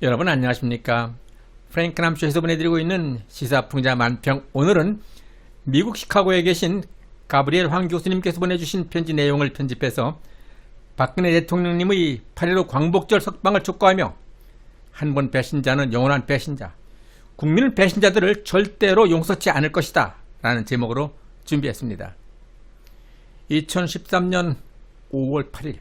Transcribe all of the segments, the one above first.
여러분 안녕하십니까? 프랭크남쇼에서 보내드리고 있는 시사풍자 만평. 오늘은 미국 시카고에 계신 가브리엘 황 교수님께서 보내주신 편지 내용을 편집해서 박근혜 대통령님의 8.15 광복절 석방을 촉구하며 한 번 배신자는 영원한 배신자, 국민은 배신자들을 절대로 용서치 않을 것이다 라는 제목으로 준비했습니다. 2013년 5월 8일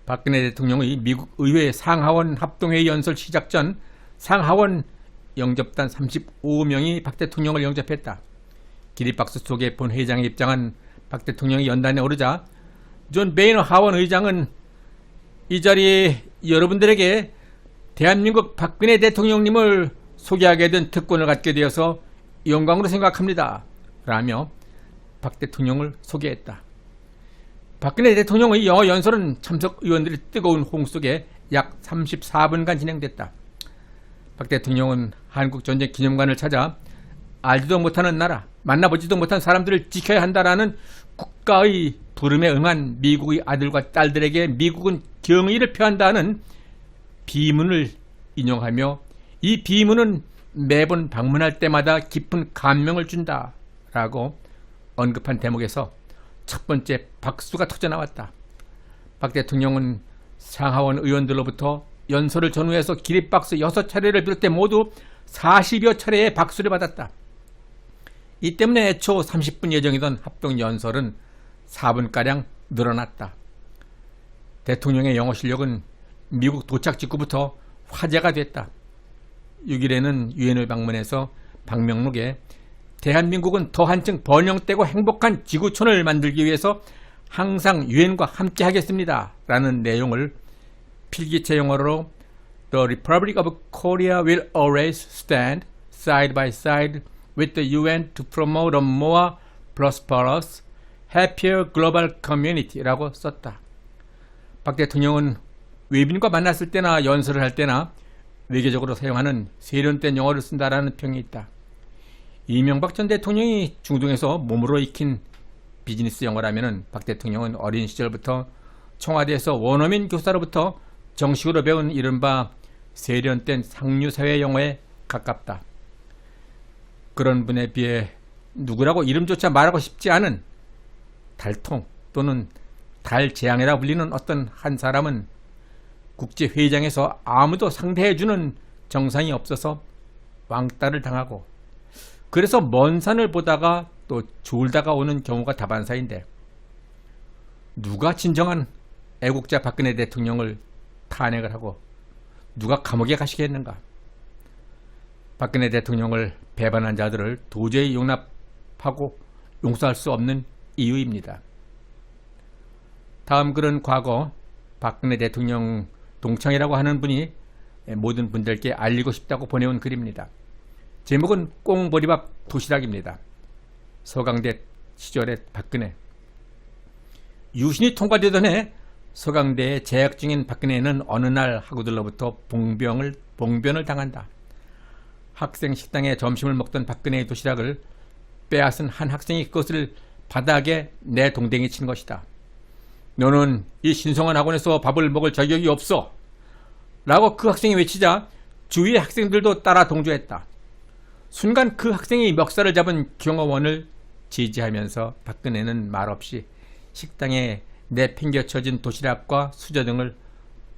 박근혜 대통령의 미국 의회 상하원 합동회의 연설 시작 전 상하원 영접단 35명이 박 대통령을 영접했다. 기립박수 속에 본회의장에 입장한 박 대통령이 연단에 오르자 존 베이너 하원 의장은 이 자리에 여러분들에게 대한민국 박근혜 대통령님을 소개하게 된 특권을 갖게 되어서 영광으로 생각합니다 라며 박 대통령을 소개했다. 박근혜 대통령의 영어 연설은 참석 의원들의 뜨거운 호응 속에 약 34분간 진행됐다. 박 대통령은 한국전쟁 기념관을 찾아 알지도 못하는 나라, 만나보지도 못한 사람들을 지켜야 한다라는 국가의 부름에 응한 미국의 아들과 딸들에게 미국은 경의를 표한다는 비문을 인용하며 이 비문은 매번 방문할 때마다 깊은 감명을 준다라고 언급한 대목에서 첫 번째 박수가 터져나왔다. 박 대통령은 상하원 의원들로부터 연설을 전후해서 기립박수 6차례를 비롯해 모두 40여 차례의 박수를 받았다. 이 때문에 애초 30분 예정이던 합동연설은 4분가량 늘어났다. 대통령의 영어 실력은 미국 도착 직후부터 화제가 됐다. 6일에는 유엔을 방문해서 방명록에 대한민국은 더 한층 번영되고 행복한 지구촌을 만들기 위해서 항상 유엔과 함께 하겠습니다 라는 내용을 필기체 영어로 The Republic of Korea will always stand side by side with the UN to promote a more prosperous, happier global community 라고 썼다. 박 대통령은 외빈과 만났을 때나 연설을 할 때나 외교적으로 사용하는 세련된 영어를 쓴다라는 평이 있다. 이명박 전 대통령이 중동에서 몸으로 익힌 비즈니스 영어라면 박 대통령은 어린 시절부터 청와대에서 원어민 교사로부터 정식으로 배운 이른바 세련된 상류사회 영어에 가깝다. 그런 분에 비해 누구라고 이름조차 말하고 싶지 않은 달통 또는 달재앙이라 불리는 어떤 한 사람은 국제회의장에서 아무도 상대해주는 정상이 없어서 왕따를 당하고 그래서 먼 산을 보다가 또 졸다가 오는 경우가 다반사인데 누가 진정한 애국자 박근혜 대통령을 탄핵을 하고 누가 감옥에 가시겠는가? 박근혜 대통령을 배반한 자들을 도저히 용납하고 용서할 수 없는 이유입니다. 다음 글은 과거 박근혜 대통령 동창이라고 하는 분이 모든 분들께 알리고 싶다고 보내온 글입니다. 제목은 꽁보리밥 도시락입니다. 서강대 시절의 박근혜. 유신이 통과되던 해 서강대에 재학 중인 박근혜는 어느 날 학우들로부터 봉변을 당한다. 학생 식당에 점심을 먹던 박근혜의 도시락을 빼앗은 한 학생이 그것을 바닥에 내동댕이 친 것이다. 너는 이 신성한 학원에서 밥을 먹을 자격이 없어! 라고 그 학생이 외치자 주위의 학생들도 따라 동조했다. 순간 그 학생이 멱살을 잡은 경호원을 제지하면서 박근혜는 말없이 식당에 내팽겨쳐진 도시락과 수저 등을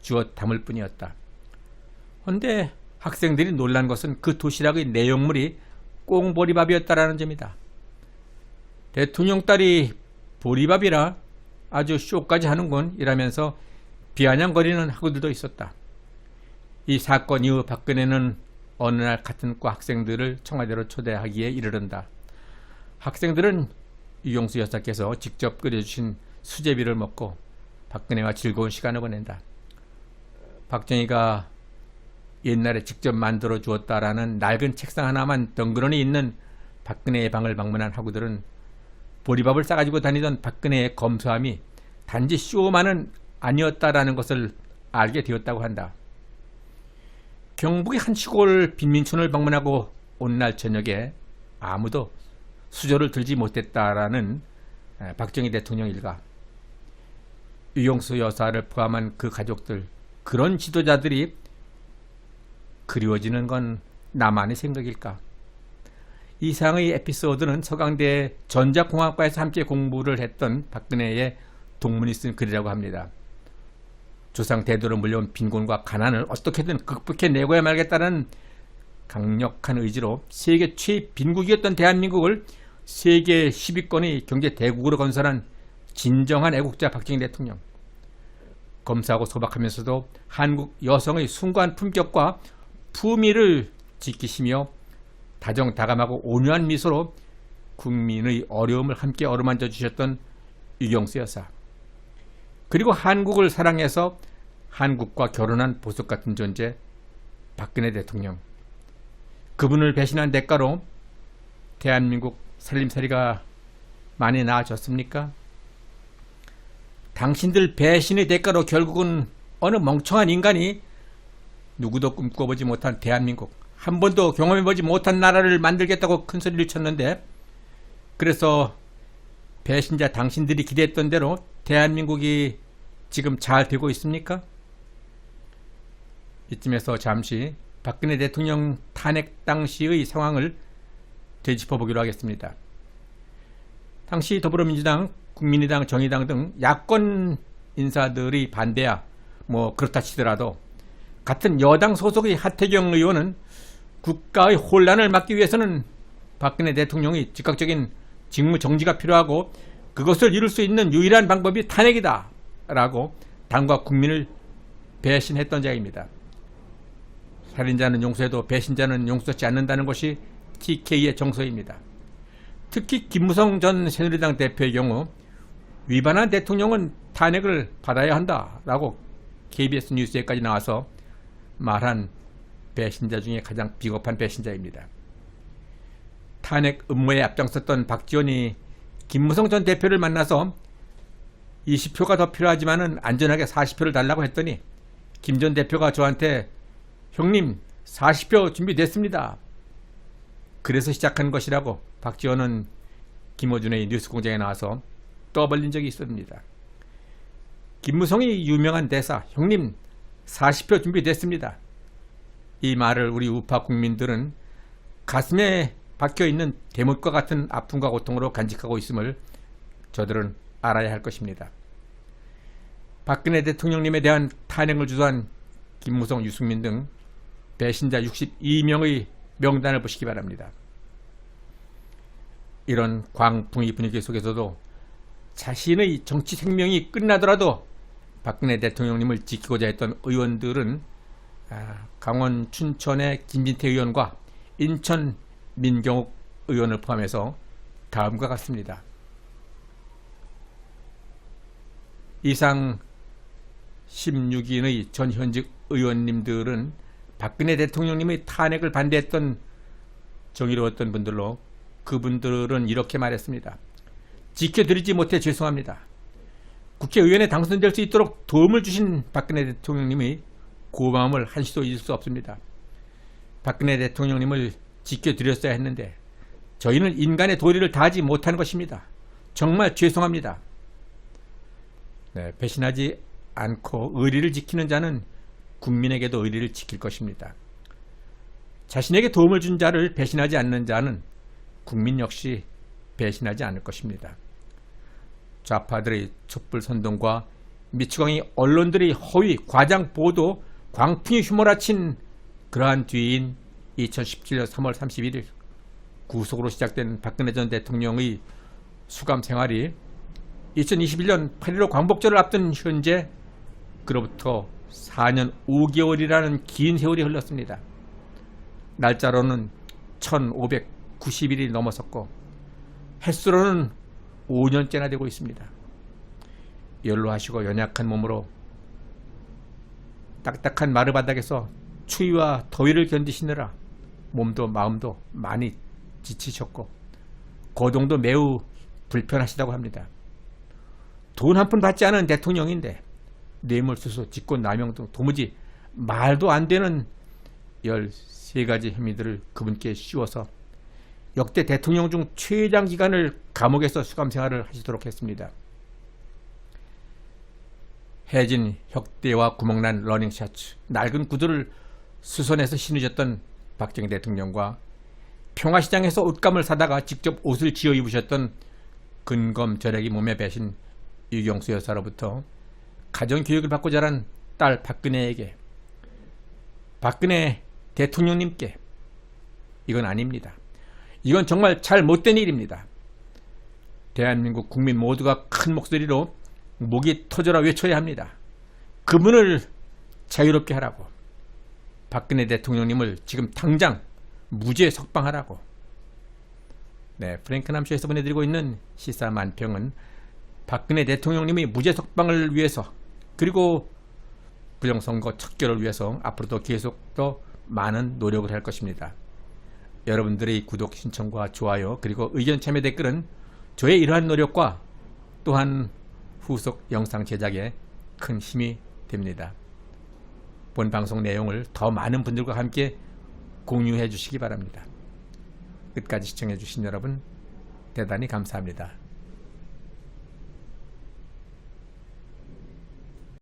주워 담을 뿐이었다. 그런데 학생들이 놀란 것은 그 도시락의 내용물이 꽁보리밥이었다라는 점이다. 대통령 딸이 보리밥이라 아주 쇼까지 하는군 이라면서 비아냥거리는 학우들도 있었다. 이 사건 이후 박근혜는 어느 날 같은 과 학생들을 청와대로 초대하기에 이르른다. 학생들은 유경수 여사께서 직접 끓여주신 수제비를 먹고 박근혜와 즐거운 시간을 보낸다. 박정희가 옛날에 직접 만들어 주었다라는 낡은 책상 하나만 덩그러니 있는 박근혜의 방을 방문한 학우들은 보리밥을 싸가지고 다니던 박근혜의 검소함이 단지 쇼만은 아니었다라는 것을 알게 되었다고 한다. 경북의 한 시골 빈민촌을 방문하고 온 날 저녁에 아무도 수저를 들지 못했다라는 박정희 대통령 일가. 유경수 여사를 포함한 그 가족들, 그런 지도자들이 그리워지는 건 나만의 생각일까? 이상의 에피소드는 서강대 전자공학과에서 함께 공부를 했던 박근혜의 동문이 쓴 글이라고 합니다. 조상 대대로 물려온 빈곤과 가난을 어떻게든 극복해내고야 말겠다는 강력한 의지로 세계 최빈국이었던 대한민국을 세계 10위권의 경제 대국으로 건설한 진정한 애국자 박정희 대통령. 검소하고 소박하면서도 한국 여성의 숭고한 품격과 품위를 지키시며 다정다감하고 온유한 미소로 국민의 어려움을 함께 어루만져 주셨던 유경수 여사. 그리고 한국을 사랑해서 한국과 결혼한 보석 같은 존재 박근혜 대통령. 그분을 배신한 대가로 대한민국 살림살이가 많이 나아졌습니까? 당신들 배신의 대가로 결국은 어느 멍청한 인간이 누구도 꿈꿔보지 못한 대한민국, 한 번도 경험해보지 못한 나라를 만들겠다고 큰소리를 쳤는데, 그래서 배신자 당신들이 기대했던 대로 대한민국이 지금 잘 되고 있습니까? 이쯤에서 잠시 박근혜 대통령 탄핵 당시의 상황을 되짚어보기로 하겠습니다. 당시 더불어민주당, 국민의당, 정의당 등 야권 인사들이 반대야 뭐 그렇다 치더라도 같은 여당 소속의 하태경 의원은 국가의 혼란을 막기 위해서는 박근혜 대통령이 즉각적인 직무 정지가 필요하고 그것을 이룰 수 있는 유일한 방법이 탄핵이다 라고 당과 국민을 배신했던 자입니다. 살인자는 용서해도 배신자는 용서치 않는다는 것이 TK의 정서입니다. 특히 김무성 전 새누리당 대표의 경우 위반한 대통령은 탄핵을 받아야 한다라고 KBS 뉴스에까지 나와서 말한 배신자 중에 가장 비겁한 배신자입니다. 탄핵 음모에 앞장섰던 박지원이 김무성 전 대표를 만나서 20표가 더 필요하지만은 안전하게 40표를 달라고 했더니 김 전 대표가 저한테 형님 40표 준비됐습니다. 그래서 시작한 것이라고 박지원은 김어준의 뉴스공장에 나와서 떠벌린 적이 있습니다. 김무성이 유명한 대사 형님 40표 준비됐습니다. 이 말을 우리 우파 국민들은 가슴에 박혀있는 대못과 같은 아픔과 고통으로 간직하고 있음을 저들은 알아야 할 것입니다. 박근혜 대통령님에 대한 탄핵을 주도한 김무성, 유승민 등 배신자 62명의 명단을 보시기 바랍니다. 이런 광풍의 분위기 속에서도 자신의 정치 생명이 끝나더라도 박근혜 대통령님을 지키고자 했던 의원들은 강원 춘천의 김진태 의원과 인천 민경욱 의원을 포함해서 다음과 같습니다. 이상 16인의 전 현직 의원님들은 박근혜 대통령님의 탄핵을 반대했던 정의로웠던 분들로 그분들은 이렇게 말했습니다. 지켜드리지 못해 죄송합니다. 국회의원에 당선될 수 있도록 도움을 주신 박근혜 대통령님의 고마움을 한시도 잊을 수 없습니다. 박근혜 대통령님을 지켜드렸어야 했는데 저희는 인간의 도리를 다하지 못한 것입니다. 정말 죄송합니다. 네, 배신하지 않고 의리를 지키는 자는 국민에게도 의리를 지킬 것입니다. 자신에게 도움을 준 자를 배신하지 않는 자는 국민 역시 배신하지 않을 것입니다. 좌파들의 촛불 선동과 미치광이 언론들의 허위, 과장 보도, 광풍이 휘몰아친 그러한 뒤인 2017년 3월 31일 구속으로 시작된 박근혜 전 대통령의 수감 생활이 2021년 8.15 광복절을 앞둔 현재 그로부터 4년 5개월이라는 긴 세월이 흘렀습니다. 날짜로는 1590일이 넘어섰고 횟수로는 5년째나 되고 있습니다. 연로하시고 연약한 몸으로 딱딱한 마르바닥에서 추위와 더위를 견디시느라 몸도 마음도 많이 지치셨고 거동도 매우 불편하시다고 합니다. 돈 한 푼 받지 않은 대통령인데 뇌물수수, 직권남용 등 도무지 말도 안 되는 13가지 혐의들을 그분께 씌워서 역대 대통령 중 최장 기간을 감옥에서 수감 생활을 하시도록 했습니다. 해진 혁대와 구멍난 러닝 셔츠, 낡은 구두를 수선에서 신으셨던 박정희 대통령과 평화시장에서 옷감을 사다가 직접 옷을 지어 입으셨던 근검 절약이 몸에 배신 유경수 여사로부터 가정교육을 받고 자란 딸 박근혜에게, 박근혜 대통령님께 이건 아닙니다. 이건 정말 잘못된 일입니다. 대한민국 국민 모두가 큰 목소리로 목이 터져라 외쳐야 합니다. 그분을 자유롭게 하라고. 박근혜 대통령님을 지금 당장 무죄 석방하라고. 네, 프랭크남쇼에서 보내드리고 있는 시사 만평은 박근혜 대통령님이 무죄 석방을 위해서, 그리고 부정선거 척결을 위해서 앞으로도 계속 더 많은 노력을 할 것입니다. 여러분들의 구독 신청과 좋아요 그리고 의견 참여 댓글은 저의 이러한 노력과 또한 후속 영상 제작에 큰 힘이 됩니다. 본 방송 내용을 더 많은 분들과 함께 공유해 주시기 바랍니다. 끝까지 시청해 주신 여러분 대단히 감사합니다.